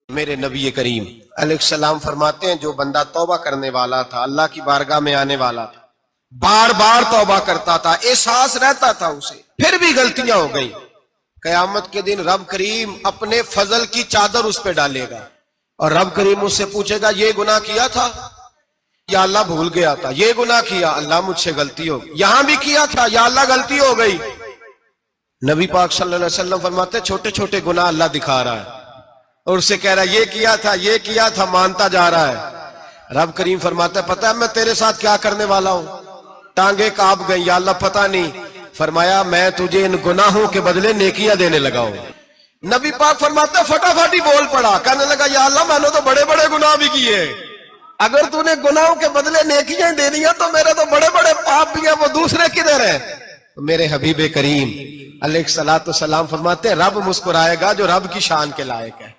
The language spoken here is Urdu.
میرے نبی کریم علیہ السلام فرماتے ہیں جو بندہ توبہ کرنے والا تھا، اللہ کی بارگاہ میں آنے والا تھا، بار بار توبہ کرتا تھا، احساس رہتا تھا اسے، پھر بھی غلطیاں ہو گئی، قیامت کے دن رب کریم اپنے فضل کی چادر اس پہ ڈالے گا اور رب کریم اس سے پوچھے گا یہ گناہ کیا تھا یا اللہ بھول گیا تھا، یہ گناہ کیا اللہ مجھ سے غلطی ہو گئی، یہاں بھی کیا تھا یا اللہ غلطی ہو گئی۔ نبی پاک صلی اللہ علیہ وسلم فرماتے چھوٹے چھوٹے گناہ اللہ دکھا رہا ہے اور اسے کہہ رہا ہے یہ کیا تھا مانتا جا رہا ہے۔ رب کریم فرماتا ہے پتہ ہے میں تیرے ساتھ کیا کرنے والا ہوں؟ ٹانگیں کانپ گئیں، یا اللہ پتہ نہیں۔ فرمایا میں تجھے ان گناہوں کے بدلے نیکیاں دینے لگا ہوں۔ نبی پاک فرماتا ہے فٹافٹ ہی بول پڑا، کہنے لگا یا اللہ میں نے تو بڑے بڑے گناہ بھی کیے، اگر تو نے گناہوں کے بدلے نیکیاں دے دیا تو میرے تو بڑے بڑے پاپ بھی ہیں، وہ دوسرے کدھر ہیں؟ میرے حبیب کریم علیہ الصلوۃ والسلام فرماتے ہیں رب مسکرائے گا جو رب کی شان کے لائق ہے۔